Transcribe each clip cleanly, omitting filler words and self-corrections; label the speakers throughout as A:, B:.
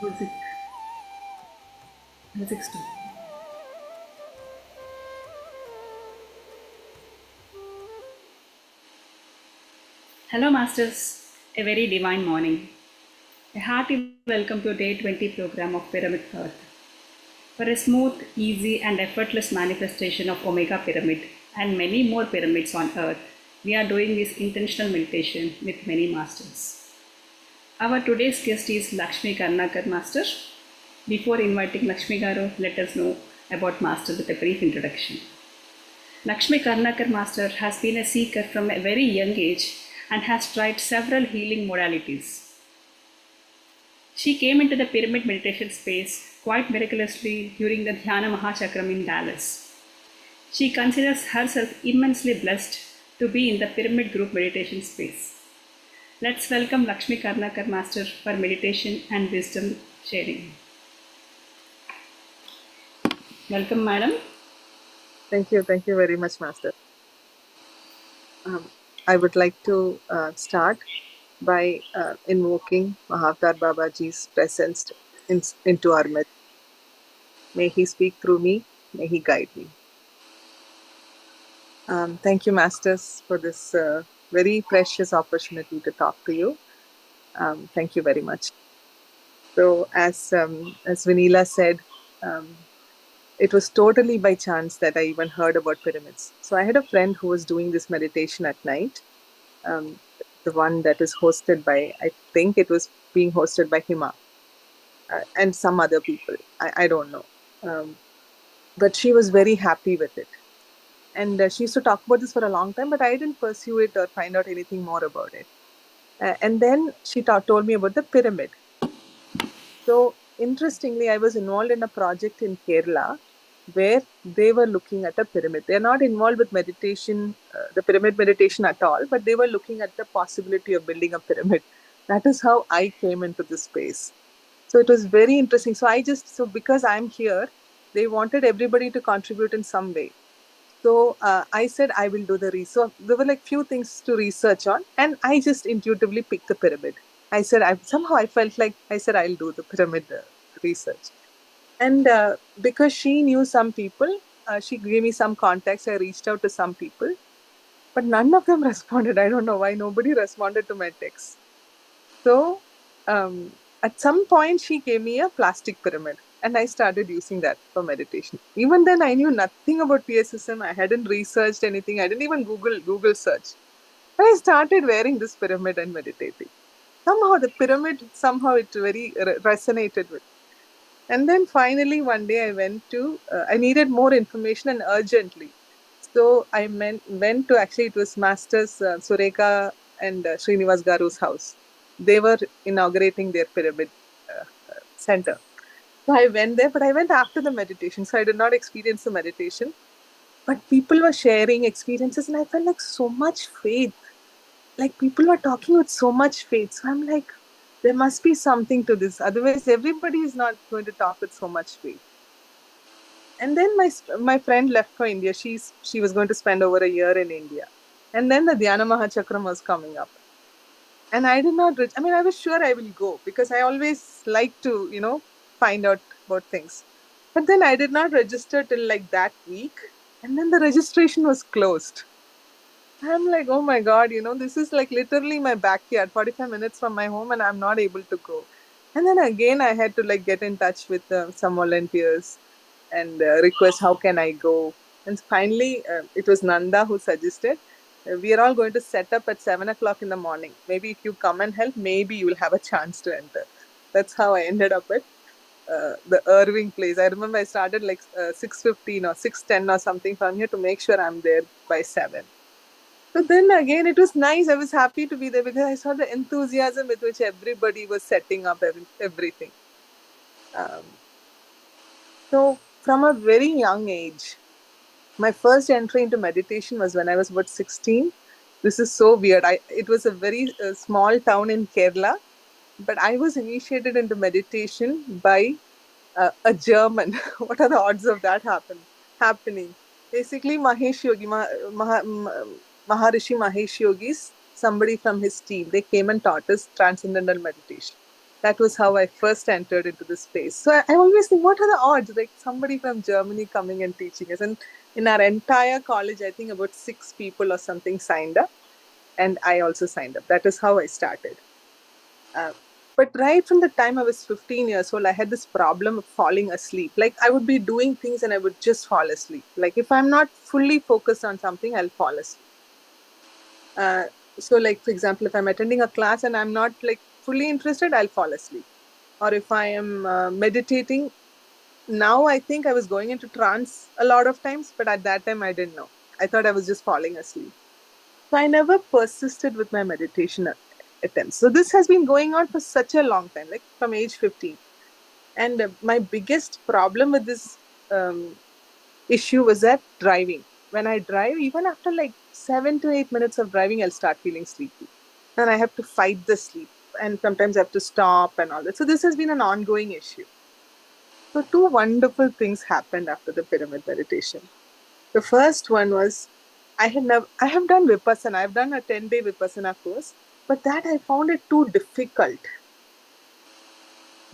A: Music. Music too. Hello, Masters. A very divine morning. A hearty welcome to Day 20 program of Pyramid Earth. For a smooth, easy, and effortless manifestation of Omega Pyramid and many more pyramids on Earth, we are doing this intentional meditation with many masters. Our today's guest is Lakshmi Karnakar Master. Before inviting Lakshmi Garu, let us know about Master with a brief introduction. Lakshmi Karnakar Master has been a seeker from a very young age and has tried several healing modalities. She came into the pyramid meditation space quite miraculously during the Dhyana Mahachakram in Dallas. She considers herself immensely blessed to be in the pyramid group meditation space. Let's welcome Lakshmi Karnakar Master for meditation and wisdom sharing. Welcome, Madam.
B: Thank you. Thank you very much, Master. I would like to start by invoking Mahavtar Babaji's presence into our midst. May he speak through me. May he guide me. Thank you, Masters, for this very precious opportunity to talk to you. Thank you very much. So, as Vanilla said, it was totally by chance that I even heard about pyramids. So I had a friend who was doing this meditation at night. The one that is hosted by, I think it was being hosted by Hima and some other people. I don't know. But she was very happy with it. And she used to talk about this for a long time, but I didn't pursue it or find out anything more about it. And then she told me about the pyramid. So interestingly, I was involved in a project in Kerala where they were looking at a pyramid. They're not involved with meditation, the pyramid meditation at all, but they were looking at the possibility of building a pyramid. That is how I came into this space. So it was very interesting. So because I'm here, they wanted everybody to contribute in some way. So I said I will do the research. There were like few things to research on, and I just intuitively picked the pyramid. I said somehow I felt like I said I'll do the pyramid research. And because she knew some people, she gave me some contacts. I reached out to some people, but none of them responded. I don't know why nobody responded to my text. So at some point, she gave me a plastic pyramid, and I started using that for meditation. Even then, I knew nothing about PSSM. I hadn't researched anything. I didn't even Google search. But I started wearing this pyramid and meditating. Somehow the pyramid, somehow it very resonated with. And then finally one day I needed more information and urgently. So I went to, actually it was Masters Sureka and Srinivas Garu's house. They were inaugurating their pyramid center. So I went there, but I went after the meditation. So I did not experience the meditation. But people were sharing experiences and I felt like so much faith. Like people were talking with so much faith. So I'm like, there must be something to this. Otherwise, everybody is not going to talk with so much faith. And then my friend left for India. She was going to spend over a year in India. And then the dhyanam Mahachakram was coming up. And I did not, I was sure I will go because I always like to, find out about things. But then I did not register till like that week. And then the registration was closed. I'm like, oh my God, this is like literally my backyard, 45 minutes from my home, and I'm not able to go. And then again, I had to like get in touch with some volunteers and request, how can I go? And finally, it was Nanda who suggested, we are all going to set up at 7 o'clock in the morning. Maybe if you come and help, maybe you will have a chance to enter. That's how I ended up at the Irving place. I remember I started like 6:15 or 6:10 or something from here to make sure I'm there by 7. So then again, it was nice. I was happy to be there because I saw the enthusiasm with which everybody was setting up everything. So from a very young age, my first entry into meditation was when I was about 16. This is so weird. It was a very small town in Kerala, but I was initiated into meditation by a German. What are the odds of that happening? Basically, Maharishi Mahesh Yogis, somebody from his team, they came and taught us transcendental meditation. That was how I first entered into this space. So I always think, what are the odds? Like somebody from Germany coming and teaching us. And in our entire college, I think about 6 people or something signed up. And I also signed up. That is how I started. Uh, but right from the time I was 15 years old, I had this problem of falling asleep. Like I would be doing things and I would just fall asleep. Like if I'm not fully focused on something, I'll fall asleep. Uh, so like, for example, if I'm attending a class and I'm not like fully interested, I'll fall asleep. Or if I am meditating, now I think I was going into trance a lot of times, but at that time I didn't know. I thought I was just falling asleep. So I never persisted with my meditation attempts. So this has been going on for such a long time, like from age 15. And my biggest problem with this issue was that driving. When I drive, even after like 7 to 8 minutes of driving, I'll start feeling sleepy. And I have to fight the sleep. And sometimes I have to stop and all that. So this has been an ongoing issue. So two wonderful things happened after the pyramid meditation. The first one was I have done Vipassana. I've done a 10-day Vipassana course, but that I found it too difficult.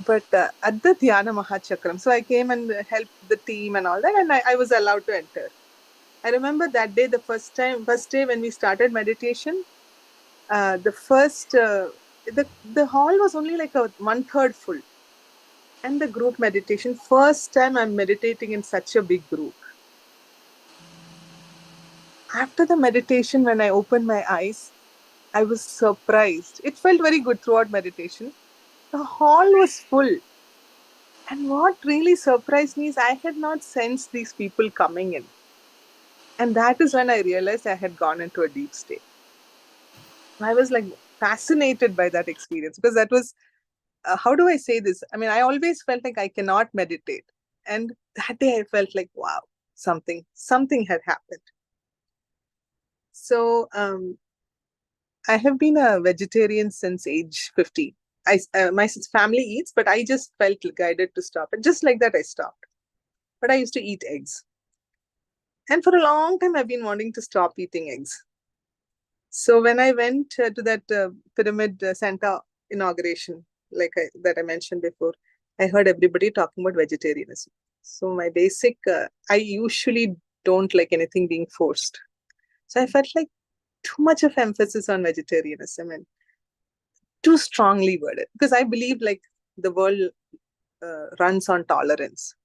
B: But at the Dhyana Mahachakram, so I came and helped the team and all that, and I was allowed to enter. I remember that day, the first day when we started meditation, the hall was only like a 1/3 full. And the group meditation, first time I'm meditating in such a big group. After the meditation, when I opened my eyes, I was surprised. It felt very good throughout meditation. The hall was full. And what really surprised me is I had not sensed these people coming in. And that is when I realized I had gone into a deep state. I was like fascinated by that experience because that was, how do I say this? I mean, I always felt like I cannot meditate. And that day I felt like, wow, something had happened. So I have been a vegetarian since age 50. My family eats, but I just felt guided to stop. And just like that, I stopped. But I used to eat eggs. And for a long time, I've been wanting to stop eating eggs. So when I went to that pyramid center inauguration, that I mentioned before, I heard everybody talking about vegetarianism. So my basic, I usually don't like anything being forced. So I felt like too much of emphasis on vegetarianism and too strongly worded because I believe like the world runs on tolerance.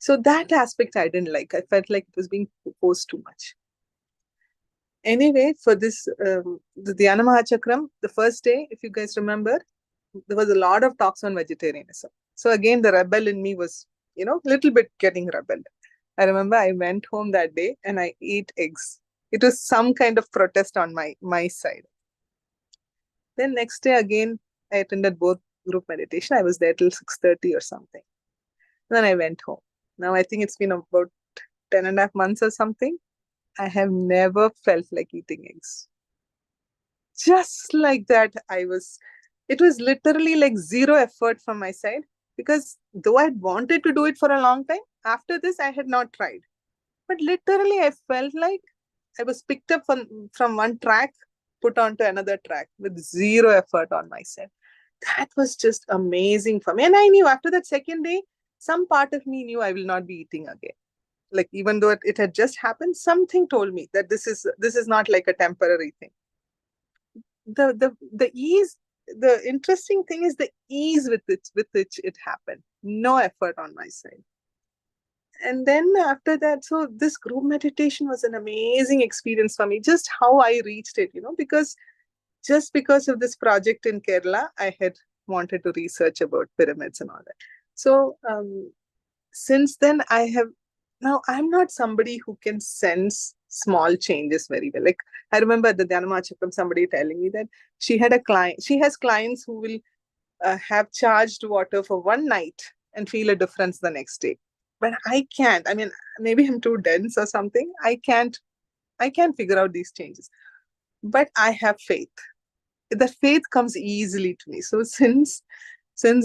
B: So that aspect I didn't like. I felt like it was being forced too much. Anyway, for this, the Dhyana Mahachakram, the first day, if you guys remember, there was a lot of talks on vegetarianism. So again, the rebel in me was, a little bit getting rebelled. I remember I went home that day and I ate eggs. It was some kind of protest on my side. Then next day again, I attended both group meditation. I was there till 6:30 or something. Then I went home. Now I think it's been about 10.5 months or something. I have never felt like eating eggs. Just like that, it was literally like zero effort from my side because though I'd wanted to do it for a long time, after this I had not tried. But literally, I felt like I was picked up from one track, put onto another track with zero effort on myself. That was just amazing for me. And I knew after that second day, some part of me knew I will not be eating again. Like even though it had just happened, something told me that this is not like a temporary thing. The ease, the interesting thing is the ease with which it happened. No effort on my side. And then after that, so this group meditation was an amazing experience for me. Just how I reached it, because just because of this project in Kerala, I had wanted to research about pyramids and all that. So since then, now I'm not somebody who can sense small changes very well. Like I remember at the Dhyanam Chakram, somebody telling me that she has clients who will have charged water for one night and feel a difference the next day. But I can't. I mean, maybe I'm too dense or something. I can't figure out these changes. But I have faith. The faith comes easily to me. So since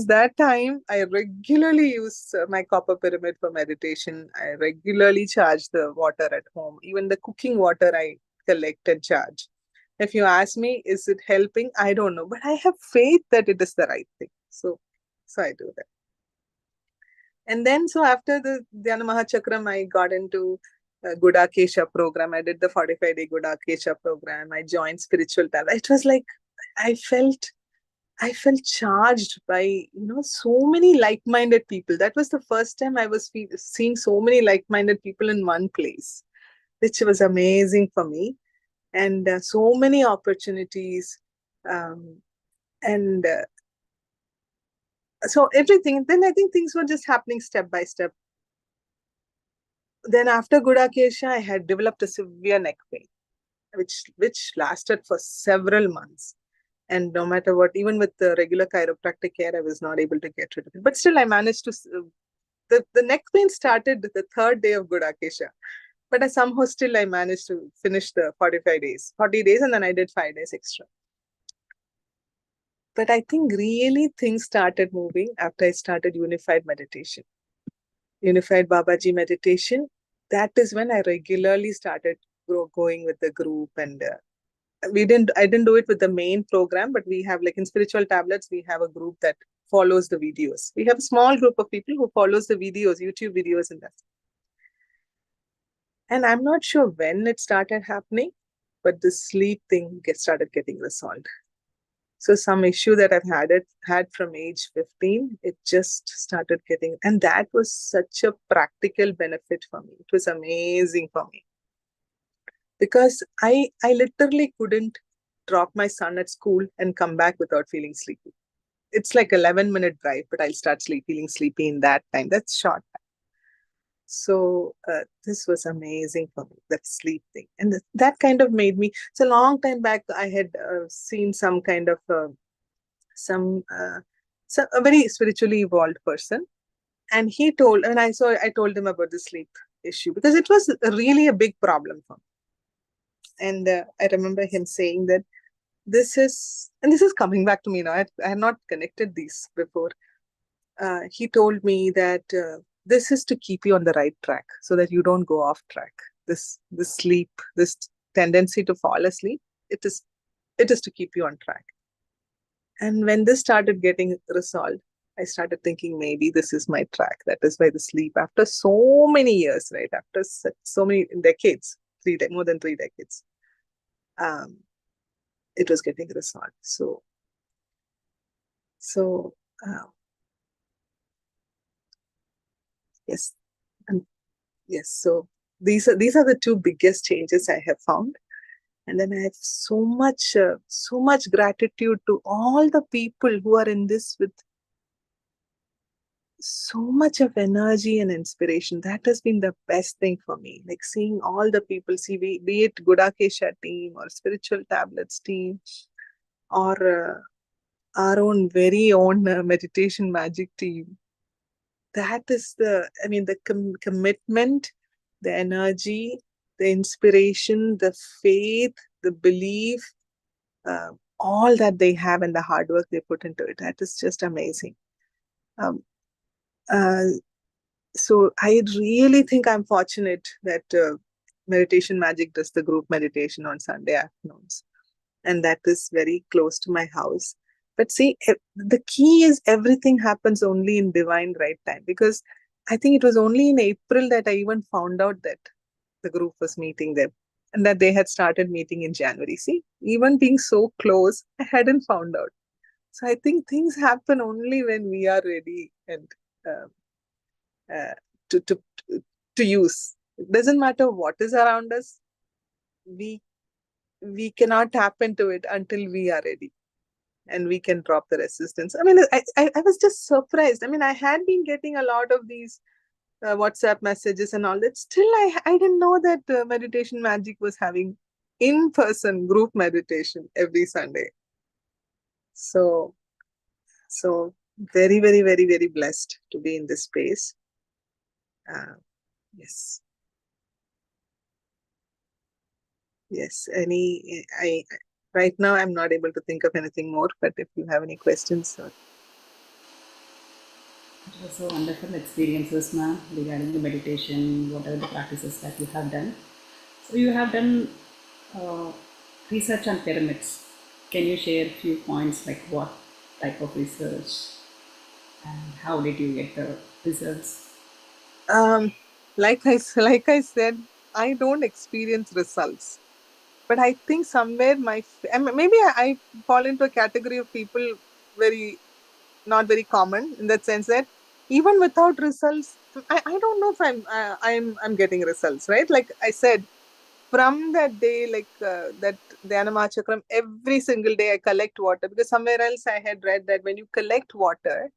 B: that time, I regularly use my copper pyramid for meditation. I regularly charge the water at home. Even the cooking water I collect and charge. If you ask me, is it helping? I don't know, but I have faith that it is the right thing. So I do that. And then, so after the Dhyana Mahachakram, I got into Gudakesha program. I did the 45-day Gudakesha program. I joined spiritual path. It was like, I felt charged by, so many like-minded people. That was the first time I was seeing so many like-minded people in one place, which was amazing for me. And so many opportunities. And so everything, then I think things were just happening step by step. Then after Gudakesha, I had developed a severe neck pain, which lasted for several months. And no matter what, even with the regular chiropractic care, I was not able to get rid of it. But still, I managed to. The neck pain started the third day of Gudakesha. But somehow still I managed to finish the 45 days, 40 days, and then I did 5 days extra. But I think really things started moving after I started unified meditation. Unified Babaji meditation. That is when I regularly started going with the group, and I didn't do it with the main program, but we have, like in spiritual tablets, we have a group that follows the videos. We have a small group of people who follows the videos, YouTube videos, and that. And I'm not sure when it started happening, but the sleep thing started getting resolved. So some issue that I've had from age 15, it just started getting, and that was such a practical benefit for me. It was amazing for me. Because I literally couldn't drop my son at school and come back without feeling sleepy. It's like 11-minute drive, but I'll start feeling sleepy in that time. That's short. So this was amazing for me, that sleep thing. And that kind of made me, it's a long time back, I had seen some kind of, a very spiritually evolved person. And I told him about the sleep issue, because it was really a big problem for me. And I remember him saying that this is coming back to me now. I had not connected these before. He told me that this is to keep you on the right track so that you don't go off track. This sleep, this tendency to fall asleep, it is to keep you on track. And when this started getting resolved, I started thinking maybe this is my track. That is why the sleep, after so many years, right? After so many decades, more than 3 decades, it was getting resolved. So yes, and yes. So these are the two biggest changes I have found. And then I have so much gratitude to all the people who are in this with so much of energy and inspiration. That has been the best thing for me. Like seeing all the people, be it Gudakesha team or spiritual tablets team, or our own very own meditation magic team. That is the commitment, the energy, the inspiration, the faith, the belief, all that they have, and the hard work they put into it. That is just amazing. Um, uh, so I really think I'm fortunate that Meditation Magic does the group meditation on Sunday afternoons. And that is very close to my house. But see, the key is everything happens only in divine right time. Because I think it was only in April that I even found out that the group was meeting them and that they had started meeting in January. See, even being so close, I hadn't found out. So I think things happen only when we are ready and to use. It doesn't matter what is around us. We cannot tap into it until we are ready. And we can drop the resistance. I mean, I was just surprised. I mean, I had been getting a lot of these WhatsApp messages and all that. Still, I didn't know that Meditation Magic was having in-person group meditation every Sunday. So very, very, very, very blessed to be in this space. Yes. Yes. Right now, I'm not able to think of anything more, but if you have any questions.
A: It was a wonderful experiences, ma'am, regarding the meditation, whatever the practices that you have done. So you have done research on pyramids. Can you share a few points like what type of research and how did you get the results?
B: Like I said, I don't experience results, but I think somewhere maybe I fall into a category of people very not very common in that sense that even without results, I don't know if I'm getting results, right? Like I said, from that day, that dhyanam chakram, every single day I collect water because somewhere else I had read that when you collect water,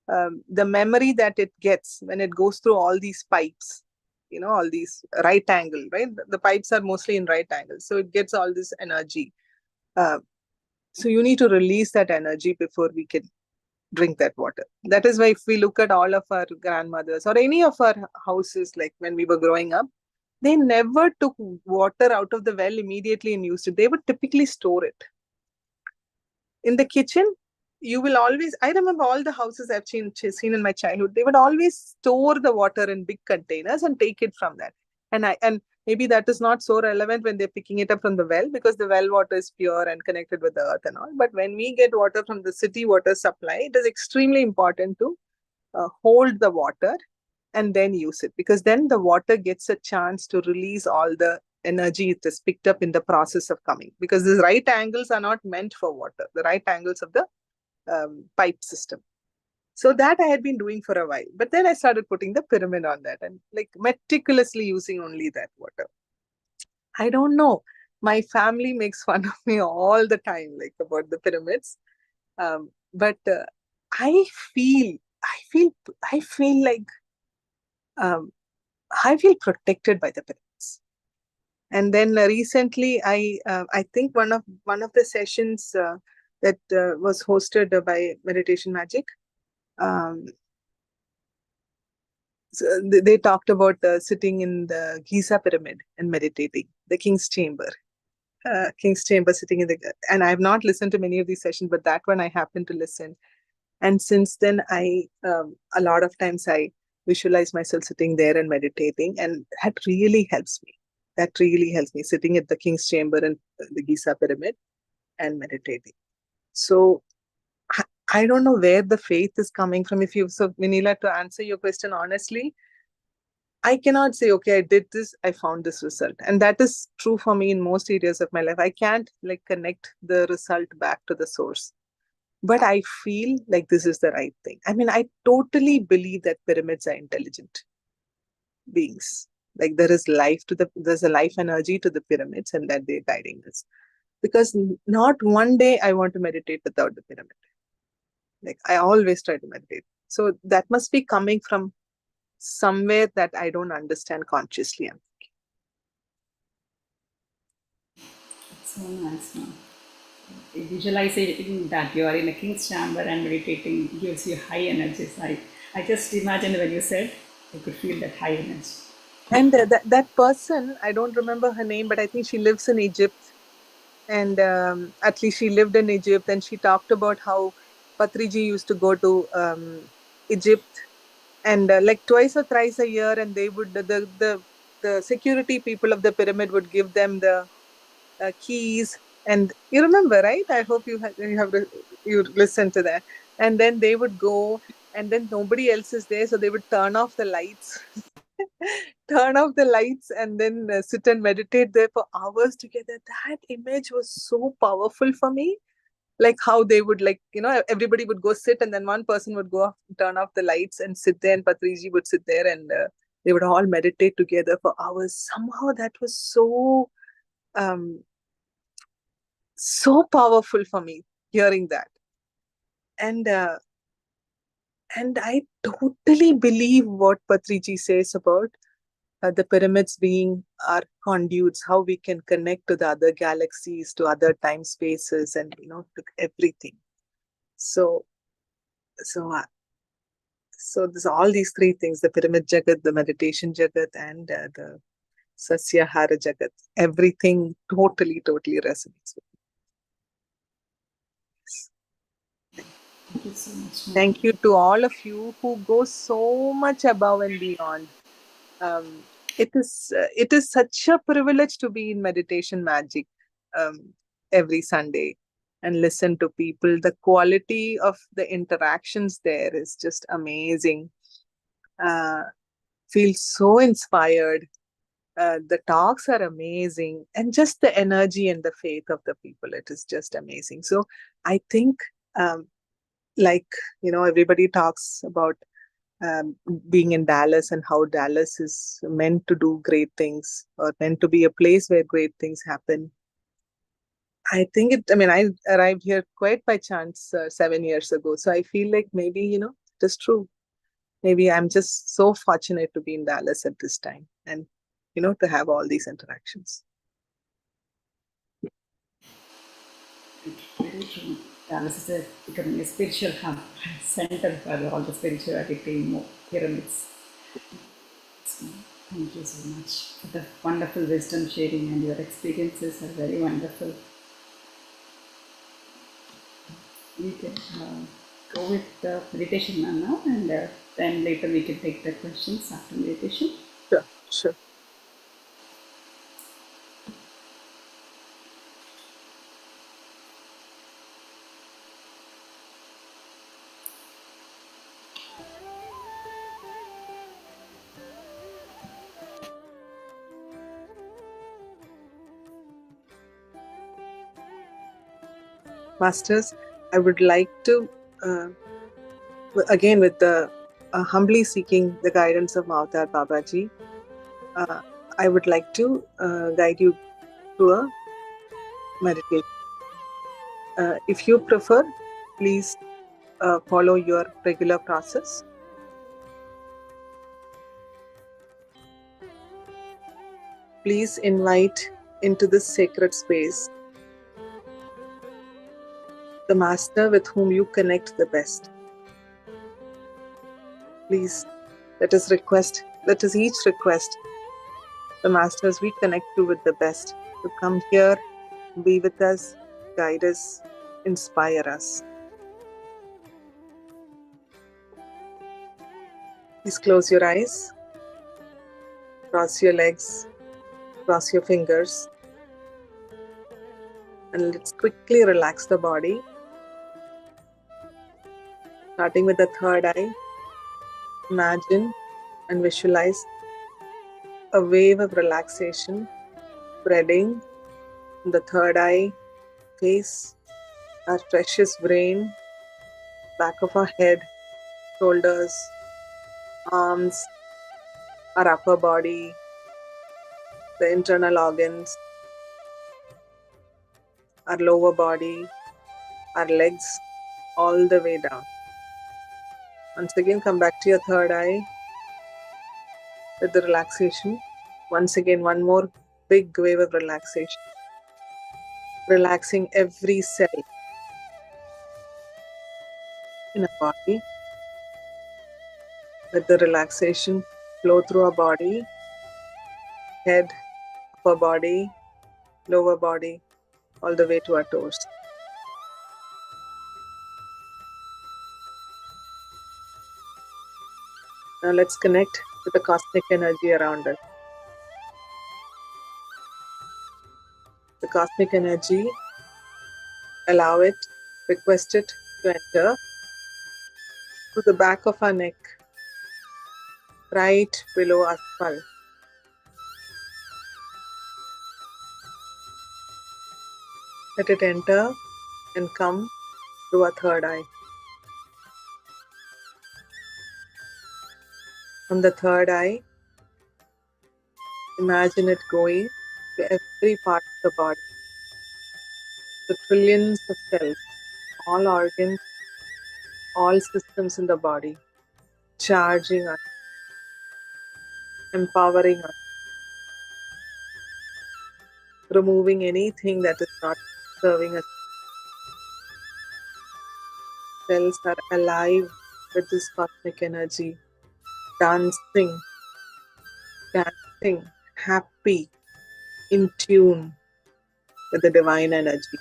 B: the memory that it gets when it goes through all these pipes, all these right angle, right? The pipes are mostly in right angle, so it gets all this energy. Uh, so you need to release that energy before we can drink that water. That is why if we look at all of our grandmothers or any of our houses, like when we were growing up, they never took water out of the well immediately and used it. They would typically store it. In the kitchen, you will always, I remember all the houses I've seen in my childhood, they would always store the water in big containers and take it from that. And maybe that is not so relevant when they're picking it up from the well because the well water is pure and connected with the earth and all. But when we get water from the city water supply, it is extremely important to hold the water and then use it because then the water gets a chance to release all the energy it has picked up in the process of coming, because these right angles are not meant for water, the right angles of the pipe system. So that I had been doing for a while, but then I started putting the pyramid on that and like meticulously using only that water. I don't know, my family makes fun of me all the time like about the pyramids, but i feel I feel like um, I feel protected by the pyramids. And then recently, I think one of the sessions that was hosted by Meditation Magic, um, so they talked about sitting in the Giza pyramid and meditating, the King's Chamber. King's Chamber sitting in the, and I have not listened to many of these sessions, but that one I happened to listen. And since then, a lot of times I visualize myself sitting there and meditating, and that really helps me. That really helps me sitting at the King's Chamber and the Giza Pyramid and meditating. So I, I don't know where the faith is coming from. So Vinila, to answer your question honestly, I cannot say, okay, I did this, I found this result. And that is true for me in most areas of my life. I can't like connect the result back to the source, but I feel like this is the right thing. I mean, I totally believe that pyramids are intelligent beings. Like there's a life energy to the pyramids and that they're guiding us. Because not one day I want to meditate without the pyramid. Like I always try to meditate. So that must be coming from somewhere that I don't understand consciously.
A: So nice, no? Visualizing that you are in a king's chamber and meditating gives you high energies. I just imagined when you said you could feel that high energy.
B: And that person, I don't remember her name, but I think she lives in Egypt. And at least she lived in Egypt, and she talked about how Patriji used to go to Egypt, and like twice or thrice a year, and they would the security people of the pyramid would give them the keys. And you remember, right? I hope you listen to that. And then they would go, and then nobody else is there, so they would turn off the lights. Turn off the lights and then sit and meditate there for hours together. That image was so powerful for me. Like how they would, like, everybody would go sit, and then one person would go off, turn off the lights and sit there, and Patriji would sit there, and they would all meditate together for hours. Somehow that was um, so powerful for me, hearing that. And I totally believe what Patriji says about the pyramids being our conduits, how we can connect to the other galaxies, to other time spaces, and to everything. So, so, uh, so there's all these three things: the pyramid jagat, the meditation jagat, and the sasyahara jagat. Everything totally resonates with me.
A: Thank you so much, ma'am.
B: Thank you to all of you who go so much above and beyond. It is such a privilege to be in meditation magic. every Sunday and listen to people. The quality of the interactions there is just amazing. Feel so inspired. The talks are amazing, and just the energy and the faith of the people, it is just amazing. So I think, um, like, everybody talks about being in Dallas and how Dallas is meant to do great things or meant to be a place where great things happen. I think I arrived here quite by chance 7 years ago. So I feel like maybe, it is true. Maybe I'm just so fortunate to be in Dallas at this time and, to have all these interactions.
A: Very true. Dallas is becoming a spiritual hub, center for all the spirituality pyramids. Thank you so much for the wonderful wisdom sharing, and your experiences are very wonderful. We can go with the meditation now, and then later we can take the questions after meditation.
B: Sure, sure. Masters, I would like to, again, with the humbly seeking the guidance of Mautar Babaji, I would like to guide you through a meditation. If you prefer, please follow your regular process. Please invite into this sacred space the master with whom you connect the best. Please let us each request the masters we connect to with the best to come here, be with us, guide us, inspire us. Please close your eyes, cross your legs, cross your fingers, and let's quickly relax the body. Starting with the third eye, imagine and visualize a wave of relaxation spreading from the third eye, face, our precious brain, back of our head, shoulders, arms, our upper body, the internal organs, our lower body, our legs, all the way down. Once again, come back to your third eye with the relaxation. Once again, one more big wave of relaxation. Relaxing every cell in our body. Let the relaxation flow through our body, head, upper body, lower body, all the way to our toes. Now let's connect with the cosmic energy around us. The cosmic energy, allow it, request it to enter through the back of our neck, right below our skull. Let it enter and come through our third eye. From the third eye, imagine it going to every part of the body, the trillions of cells, all organs, all systems in the body, charging us, empowering us, removing anything that is not serving us. Cells are alive with this cosmic energy, dancing, happy, in tune with the divine energy.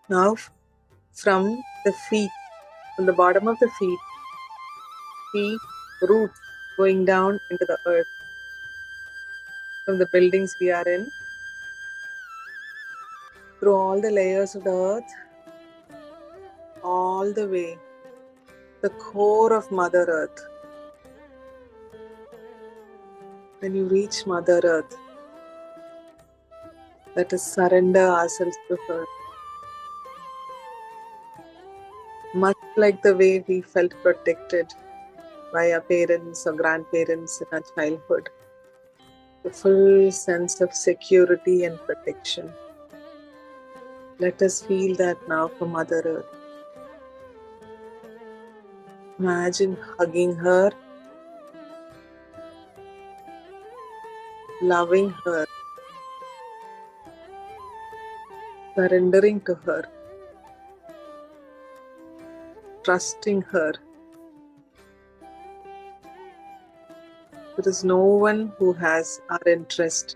B: Now, from the feet From the bottom of the feet, see roots going down into the earth. From the buildings we are in, through all the layers of the earth, all the way, the core of Mother Earth. When you reach Mother Earth, let us surrender ourselves to her. Much like the way we felt protected by our parents or grandparents in our childhood, the full sense of security and protection. Let us feel that now for Mother Earth. Imagine hugging her, loving her, surrendering to her, trusting her. There is no one who has our interest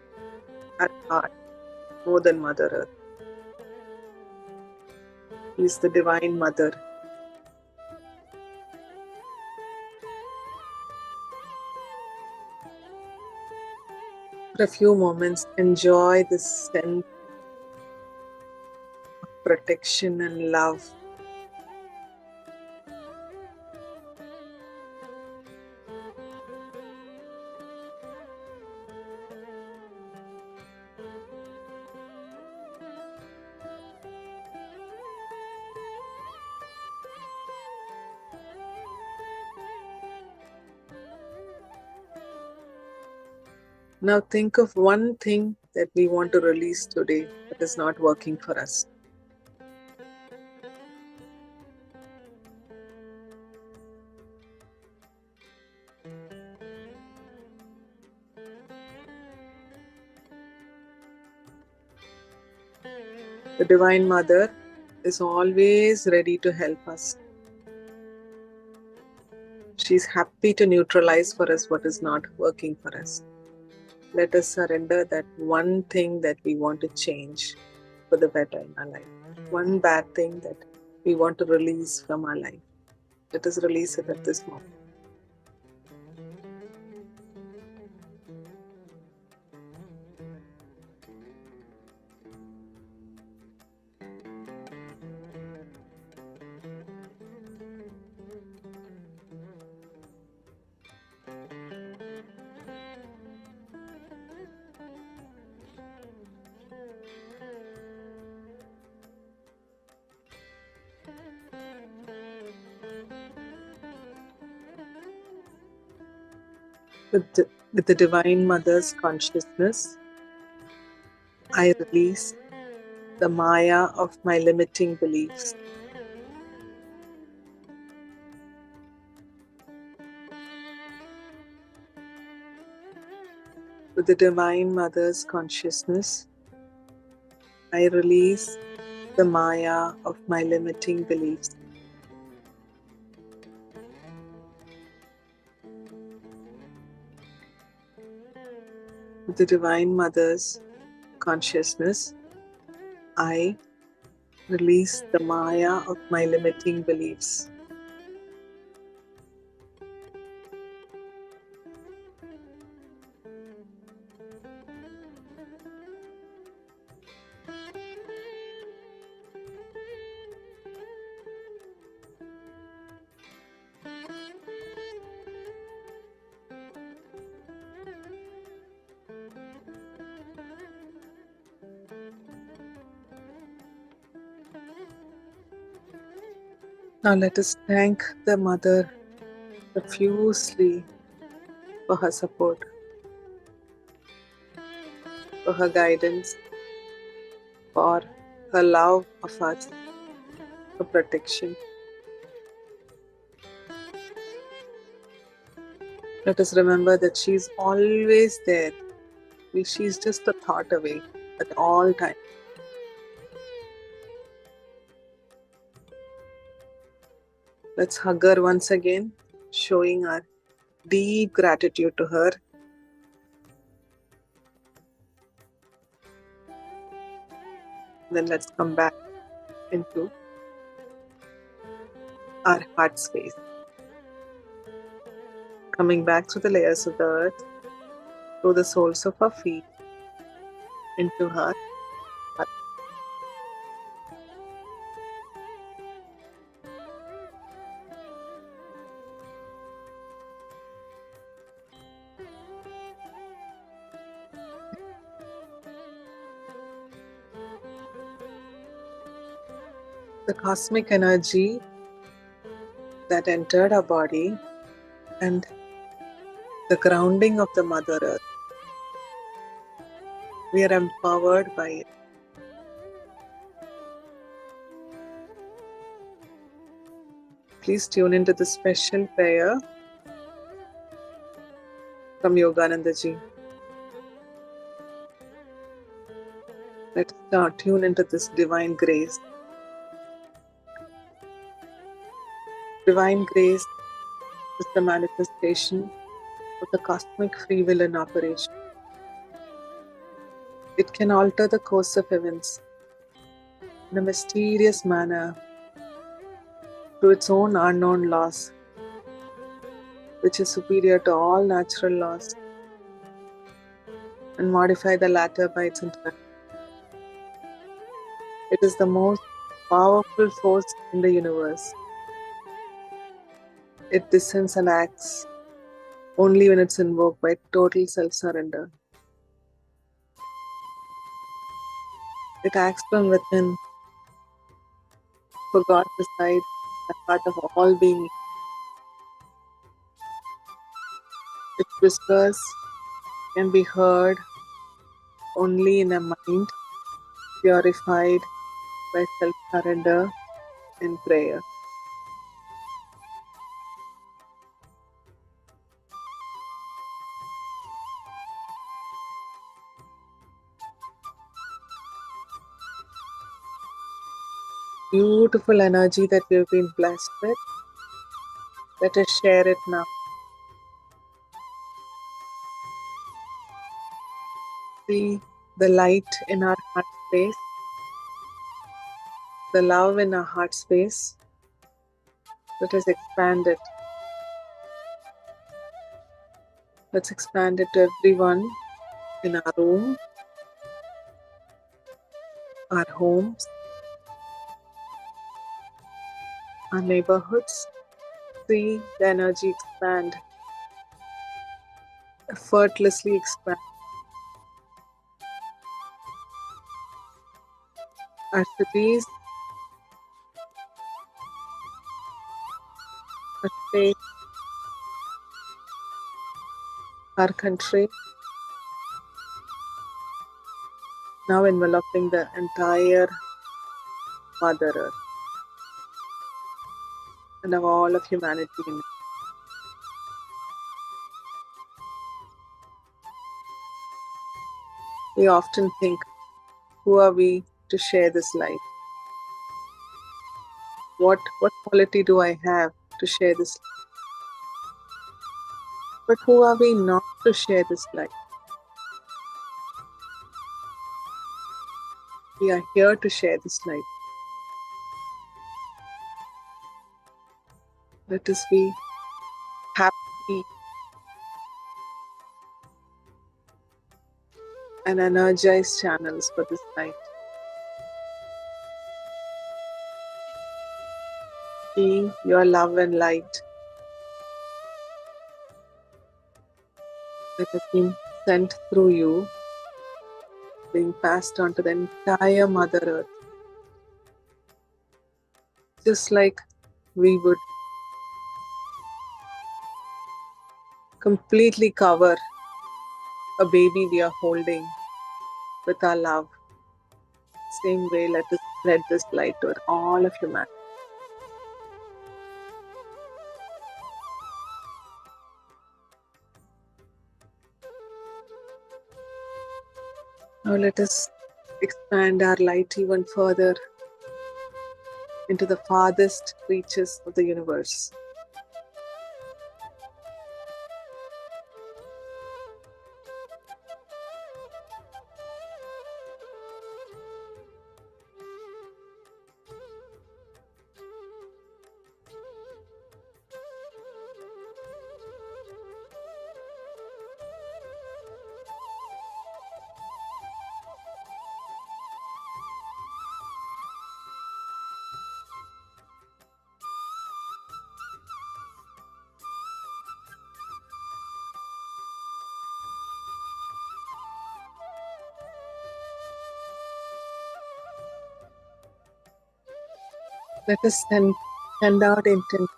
B: at heart more than Mother Earth. She is the Divine Mother. For a few moments, enjoy this sense of protection and love. Now think of one thing that we want to release today that is not working for us. The Divine Mother is always ready to help us. She's happy to neutralize for us what is not working for us. Let us surrender that one thing that we want to change for the better in our life. One bad thing that we want to release from our life. Let us release it at this moment. With the Divine Mother's consciousness, I release the Maya of my limiting beliefs. With the Divine Mother's consciousness, I release the Maya of my limiting beliefs. With the Divine Mother's consciousness, I release the Maya of my limiting beliefs. Now let us thank the Mother profusely for her support, for her guidance, for her love of us, for protection. Let us remember that she is always there. She's just a thought away at all times. Let's hug her once again, showing our deep gratitude to her. Then let's come back into our heart space. Coming back through the layers of the earth, through the soles of our feet, into our heart. The cosmic energy that entered our body and the grounding of the Mother Earth. We are empowered by it. Please tune into the special prayer from Yogananda Ji. Let us now tune into this divine grace. Divine grace is the manifestation of the cosmic free will in operation. It can alter the course of events in a mysterious manner through its own unknown laws, which is superior to all natural laws, and modify the latter by its intellect. It is the most powerful force in the universe. It descends and acts only when it's invoked by total self-surrender. It acts from within, for God resides in the heart of all beings. Its whispers can be heard only in a mind purified by self-surrender and prayer. Beautiful energy that we have been blessed with. Let us share it now. See the light in our heart space, the love in our heart space. Let us expand it. Let's expand it to everyone in our room, our homes, our neighborhoods. See the energy expand, effortlessly expand. Our cities, our state, our country, now enveloping the entire Mother Earth and of all of humanity in it. We often think, who are we to share this light? What quality do I have to share this light? But who are we not to share this light? We are here to share this light. Let us be happy and energized channels for this light. Be your love and light that has been sent through you, being passed on to the entire Mother Earth. Just like we would completely cover a baby we are holding with our love. Same way, let us spread this light to all of humanity. Now let us expand our light even further into the farthest reaches of the universe. Let us send out intent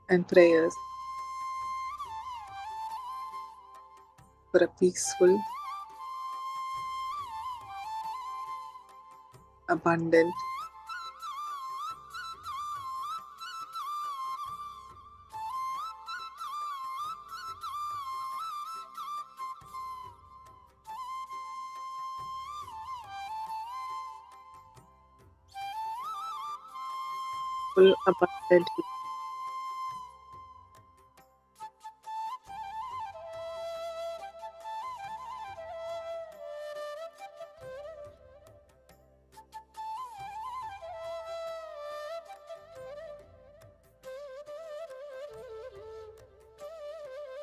B: and prayers for a peaceful, abundant, full, abundant life.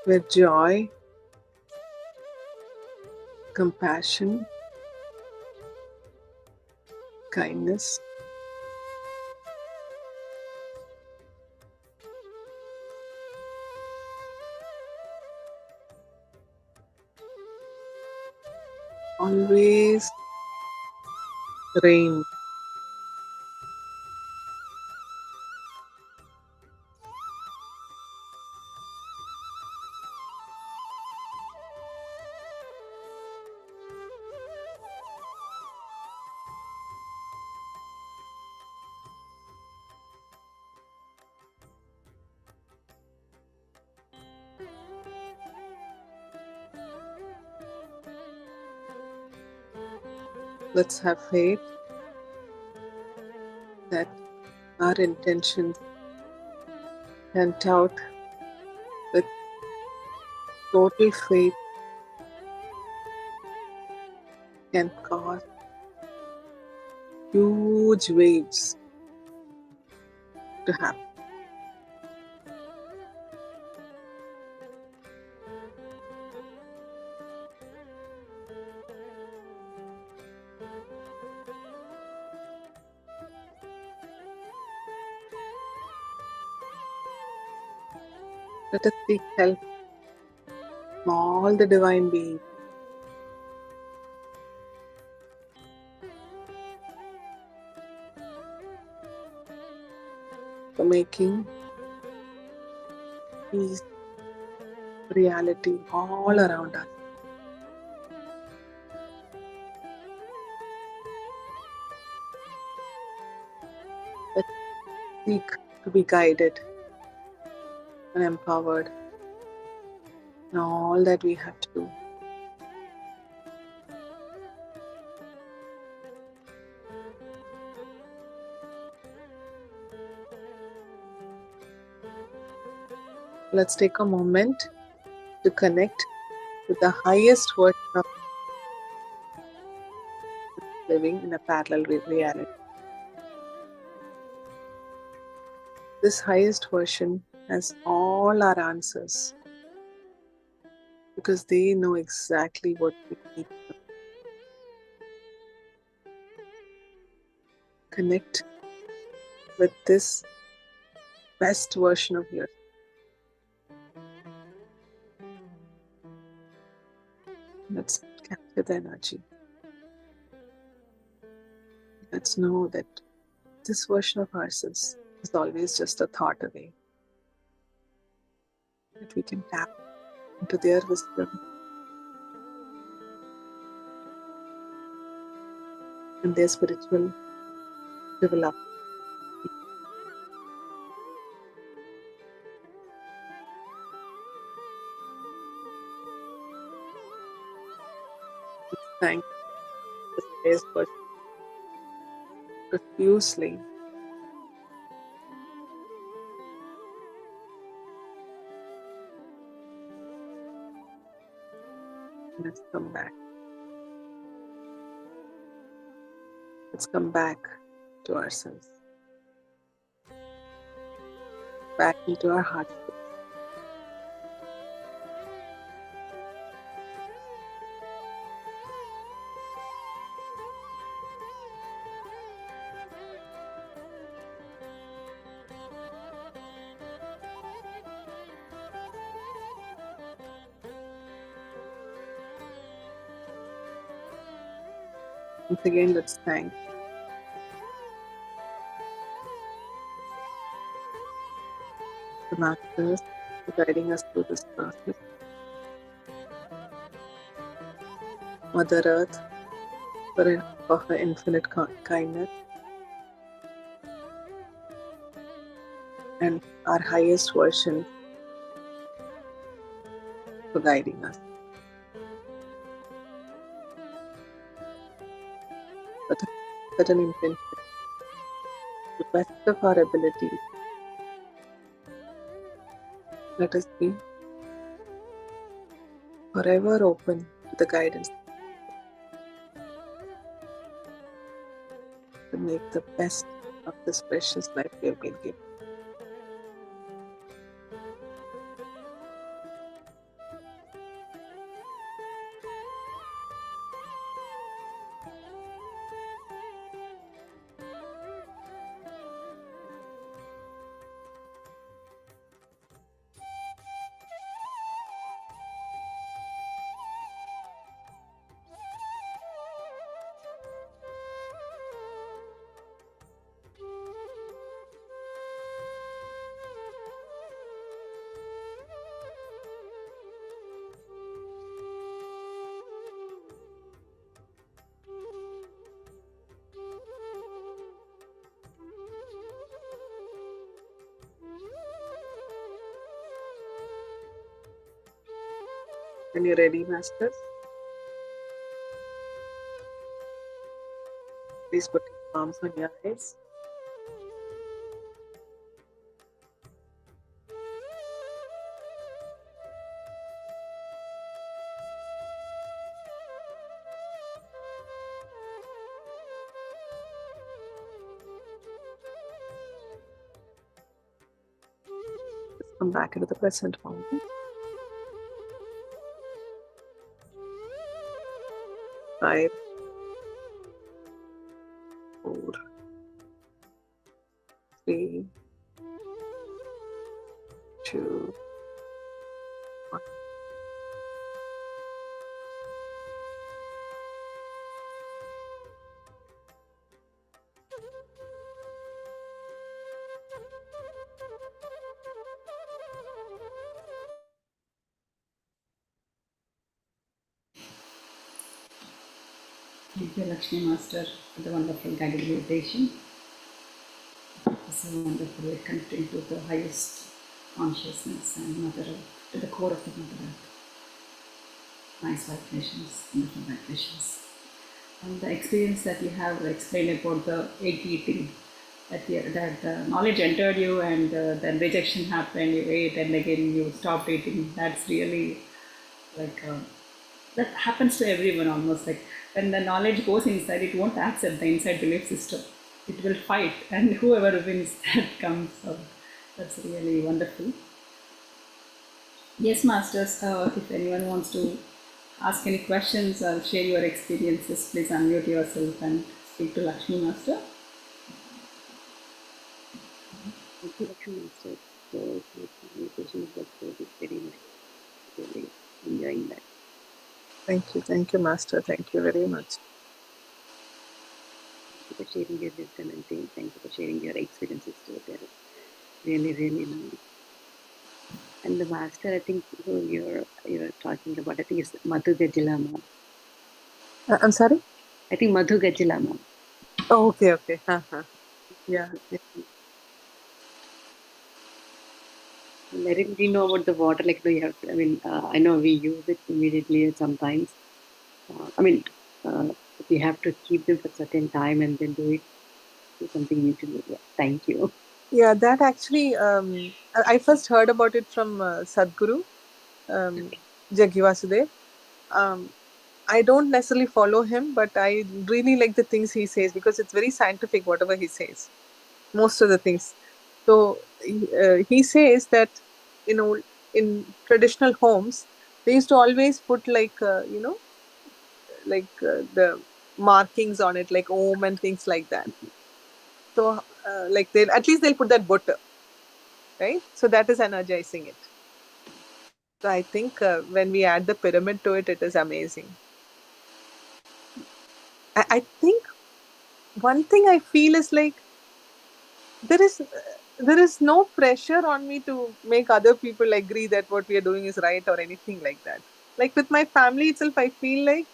B: With joy, compassion, kindness, always reign. Let's have faith that our intentions sent out with total faith can cause huge waves to happen. Let us seek help from all the divine beings for making peace reality all around us. Let's seek to be guided and empowered in all that we have to do. Let's take a moment to connect with the highest version of living in a parallel reality. This highest version has all our answers because they know exactly what we need. Connect with this best version of yourself. Let's capture the energy. Let's know that this version of ourselves is always just a thought away. That we can tap into their wisdom and their spiritual development. Thank the highest version profusely. Let's come back. Let's come back to ourselves. Back into our heart. Once again, let's thank the masters for guiding us through this process. Mother Earth for her infinite kindness. And our highest version for guiding us. With a certain intention, to the best of our abilities, let us be forever open to the guidance to make the best of this precious life we have been given. When you're ready, Masters, please put your palms on your eyes. Just come back into the present moment. 5, 4, 3, 2, 1.
A: Thank you, Lakshmi Master, for the wonderful guided meditation. It's so wonderful. It connecting to the highest consciousness and Mother Earth, to the core of the Mother Earth. Nice vibrations, wonderful vibrations. And the experience that you have explained about the egg eating, that the knowledge entered you and then rejection happened, you ate and again you stopped eating. That's really like that happens to everyone almost. Like when the knowledge goes inside, it won't accept the inside belief system. It will fight, and whoever wins, that comes out. That's really wonderful. Yes, masters. If anyone wants to ask any questions or share your experiences, please unmute yourself and speak to Lakshmi Master.
C: Thank you, Lakshmi Master. So, meditation was very nice. Really enjoying that.
B: Thank you, Master. Thank you very much.
C: Thank you for sharing your wisdom and thank you for sharing your experiences too. They're really, really nice. And the Master, I think who you're talking about, I think is Madhu Gajilama.
B: I'm sorry?
C: I think Madhu Gajilama.
B: Oh, okay. Yeah.
C: I didn't really know about the water. Like, no, you have to, I know we use it immediately sometimes. We have to keep them for a certain time and then do it. Do something new to do. Yeah, thank you.
B: Yeah, that actually, I first heard about it from Sadhguru, Jaggi Vasudev. I don't necessarily follow him, but I really like the things he says because it's very scientific, whatever he says, most of the things. So he says that, in traditional homes, they used to always put the markings on it, like Om and things like that. So at least they'll put that butter, right? So that is energizing it. So I think when we add the pyramid to it, it is amazing. I think one thing I feel is like there is no pressure on me to make other people agree that what we are doing is right or anything like that. Like with my family itself, I feel like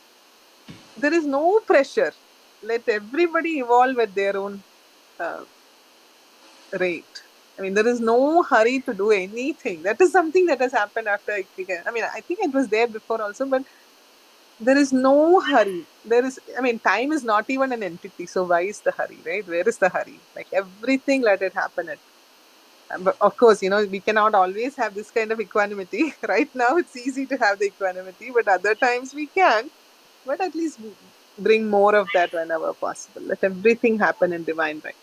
B: there is no pressure. Let everybody evolve at their own uh, rate. I mean, there is no hurry to do anything. That is something that has happened after I began. I mean, I think it was there before also, but there is no hurry. There is, I mean, time is not even an entity. So why is the hurry, right? Where is the hurry? Like everything, let it happen at. But of course, we cannot always have this kind of equanimity. Right now, it's easy to have the equanimity, but other times we can't. But at least bring more of that whenever possible. Let everything happen in divine right.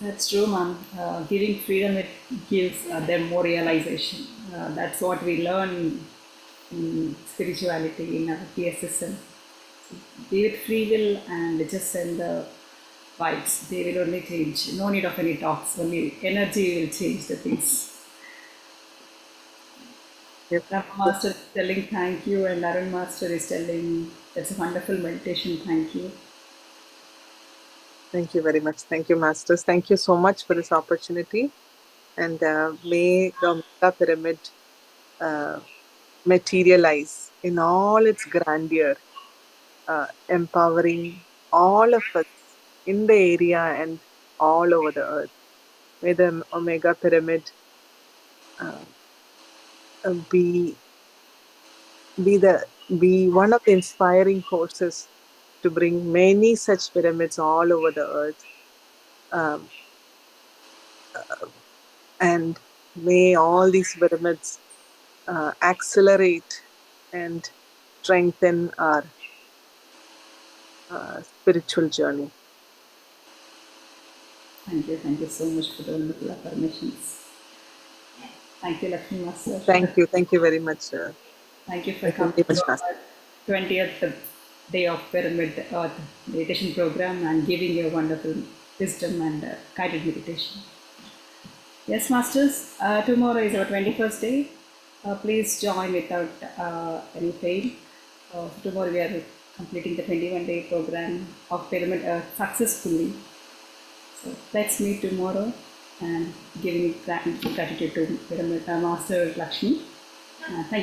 A: That's true, ma'am. Giving freedom, it gives them more realization. That's what we learn in spirituality in PSSM. Give it free will and just send the vibes. They will only change. No need of any talks. Only energy will change the things.
B: Yep.
A: Rama Master is telling thank you, and Arun Master is telling that's a wonderful meditation. Thank you.
B: Thank you very much. Thank you, Masters. Thank you so much for this opportunity. And may the Omega Pyramid materialize in all its grandeur, empowering all of us in the area and all over the earth. May the Omega Pyramid be be one of the inspiring forces to bring many such pyramids all over the earth. Um, and may all these pyramids accelerate and strengthen our spiritual journey.
A: Thank you so much for the wonderful affirmations. Thank you, Lakshmi Master.
B: Thank you very much.
A: Thank you for
B: Thank you
A: coming
B: very
A: to
B: much, Master.
A: our 20th day of Pyramid Earth meditation program and giving your wonderful wisdom and guided meditation. Yes, Masters, tomorrow is our 21st day. Please join without any fail. Tomorrow we are completing the 21-day program of Pyramid Earth successfully. So let's meet tomorrow and giving gratitude to Pyramid Master Lakshmi. Thank you.